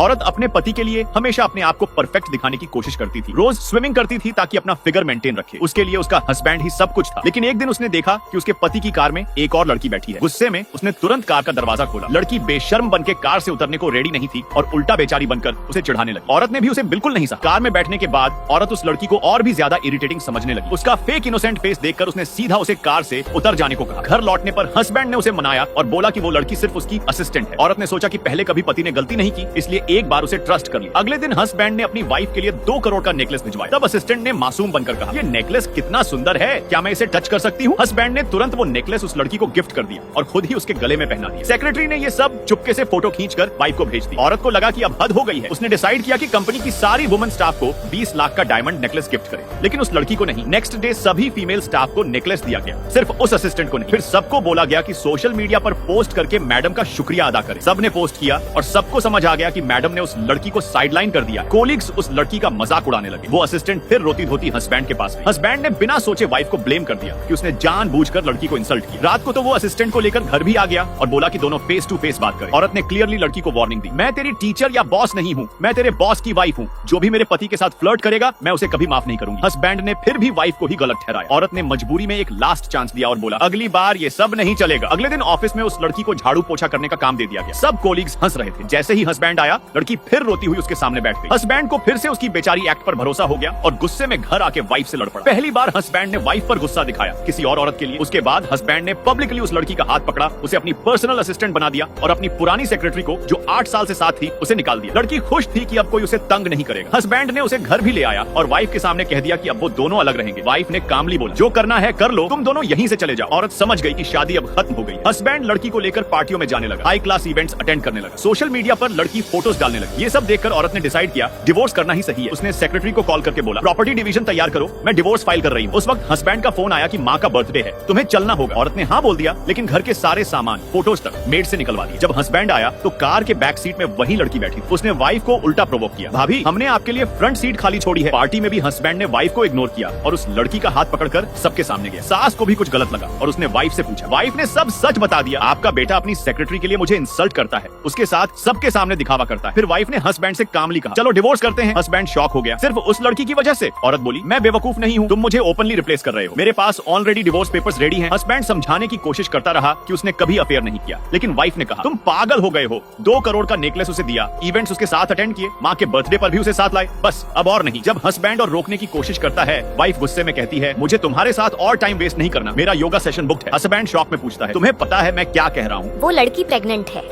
औरत अपने पति के लिए हमेशा अपने आप को परफेक्ट दिखाने की कोशिश करती थी। रोज स्विमिंग करती थी ताकि अपना फिगर मेंटेन रखे। उसके लिए उसका हस्बैंड ही सब कुछ था। लेकिन एक दिन उसने देखा कि उसके पति की कार में एक और लड़की बैठी है। गुस्से में उसने तुरंत कार का दरवाजा खोला। लड़की बेशर्म बनके कार से उतरने को रेडी नहीं थी और उल्टा बेचारी बनकर उसे चिढ़ाने लगी। औरत ने भी उसे बिल्कुल नहीं सहा। कार में बैठने के बाद औरत उस लड़की को और भी ज्यादा इरिटेटिंग समझने लगी। उसका फेक इनोसेंट फेस देखकर उसने सीधा उसे कार से उतर जाने को कहा। घर लौटने पर हस्बैंड ने उसे मनाया और बोला कि वो लड़की सिर्फ उसकी असिस्टेंट है। औरत ने सोचा कि पहले कभी पति ने गलती नहीं की, इसलिए एक बार उसे ट्रस्ट कर लिया। अगले दिन हस्बैंड ने अपनी वाइफ के लिए 2 करोड़ का नेकलेस भिजवाया। तब असिस्टेंट ने मासूम बनकर कहा, ये नेकलेस कितना सुंदर है, क्या मैं इसे टच कर सकती हूँ? हस्बैंड ने तुरंत वो नेकलेस उस लड़की को गिफ्ट कर दिया और खुद ही उसके गले में पहना दिया। सेक्रेटरी ने ये सब चुपके से फोटो खींचकर वाइफ को भेज दी। औरत को लगा कि अब हद हो गई है। उसने डिसाइड किया कि कंपनी की सारी वुमेन स्टाफ को 20 लाख का डायमंड नेकलेस गिफ्ट करे, लेकिन उस लड़की को नहीं। नेक्स्ट डे सभी फीमेल स्टाफ को नेकलेस दिया गया, सिर्फ उस असिस्टेंट को नहीं। फिर सबको बोला गया कि सोशल मीडिया पर पोस्ट करके मैडम का शुक्रिया अदा करें। सबने पोस्ट किया और सबको समझ आ गया कि मैडम ने उस लड़की को साइडलाइन कर दिया। कोलिग्स उस लड़की का मजाक उड़ाने लगे। वो असिस्टेंट फिर रोती धोती हस्बैंड के पास गई। हस्बैंड ने बिना सोचे वाइफ को ब्लेम कर दिया कि उसने जानबूझकर लड़की को इंसल्ट किया। रात को तो वो असिस्टेंट को लेकर घर भी आ गया और बोला कि दोनों फेस टू फेस बात करें। औरत ने क्लियरली लड़की को वार्निंग दी, मैं तेरी टीचर या बॉस नहीं हूँ, मैं तेरे बॉस की वाइफ हूँ। जो भी मेरे पति के साथ फ्लर्ट करेगा मैं उसे कभी माफ नहीं करूंगी। हस्बैंड ने फिर भी वाइफ को ही गलत ठहराया। औरत ने मजबूरी में एक लास्ट चांस दिया और बोला, अगली बार ये सब नहीं चलेगा। अगले दिन ऑफिस में उस लड़की को झाड़ू पोछा करने का काम दे दिया गया। सब कोलीग्स हंस रहे थे। जैसे ही हस्बैंड आया, लड़की फिर रोती हुई उसके सामने बैठ गई। हस्बैंड को फिर से उसकी बेचारी एक्ट पर भरोसा हो गया और गुस्से में घर आके वाइफ से लड़ पड़ा। पहली बार हस्बैंड ने वाइफ पर गुस्सा दिखाया किसी और औरत के लिए। उसके बाद हस्बैंड ने पब्लिकली उस लड़की का हाथ पकड़ा, उसे अपनी पर्सनल असिस्टेंट बना दिया और अपनी पुरानी सेक्रेटरी को जो 8 साल से साथ थी उसे निकाल दिया। लड़की खुश थी कि अब कोई उसे तंग नहीं करेगा। हस्बैंड ने उसे घर भी ले आया और वाइफ के सामने कह दिया कि अब वो दोनों अलग रहेंगे। वाइफ ने कामली बोला, जो करना है कर लो, तुम दोनों यहीं से चले जाओ। औरत समझ गई कि शादी अब खत्म हो गई। हस्बैंड लड़की को लेकर पार्टियों में जाने लगा, हाई क्लास इवेंट्स अटेंड करने लगा, सोशल मीडिया पर लड़की फोटोज डालने लगी। ये सब देखकर औरत ने डिसाइड किया डिवोर्स करना ही सही है। उसने सेक्रेटरी को कॉल करके बोला, प्रॉपर्टी डिवीजन तैयार करो, मैं डिवोर्स फाइल कर रही हूँ। उस वक्त हस्बैंड का फोन आया कि माँ का बर्थडे है, तुम्हें चलना होगा। औरत ने हाँ बोल दिया, लेकिन घर के सारे सामान फोटोज तक मेड से निकलवा दिए। जब हस्बैंड आया तो कार के बैक सीट में वही लड़की बैठी। उसने वाइफ को उल्टा प्रोवोक किया, भाभी हमने आपके लिए फ्रंट सीट खाली छोड़ी है। पार्टी में भी हस्बैंड ने वाइफ को इग्नोर किया और उस लड़की का हाथ पकड़कर सबके सामने गया। सास को भी कुछ गलत लगा और उसने वाइफ से पूछा। वाइफ ने सब सच बता दिया, आपका बेटा अपनी सेक्रेटरी के लिए मुझे इंसल्ट करता है, उसके साथ सबके सामने दिखावा करता है। फिर वाइफ ने हस्बैंड से कामली कहा, चलो डिवोर्स करते हैं। हस्बैंड शॉक हो गया, सिर्फ उस लड़की की वजह से? औरत बोली, मैं बेवकूफ नहीं हूँ, तुम मुझे ओपनली रिप्लेस कर रहे हो, मेरे पास ऑलरेडी डिवोर्स पेपर्स रेडी हैं। हस्बैंड समझाने की कोशिश करता रहा कि उसने कभी अफेयर नहीं किया, लेकिन वाइफ ने कहा, तुम पागल हो गए हो। 2 करोड़ का नेकलेस उसे दिया, इवेंट्स उसके साथ अटेंड किए, माँ के बर्थडे पर भी उसे साथ लाए, बस अब और नहीं। जब हस्बैंड और रोकने की कोशिश करता है, वाइफ गुस्से में कहती है, मुझे तुम्हारे साथ और टाइम वेस्ट नहीं करना, मेरा योगा सेशन बुक्ड है। हस्बैंड शॉक में पूछता है, तुम्हें पता है मैं क्या कह रहा हूँ? वो लड़की प्रेग्नेंट है।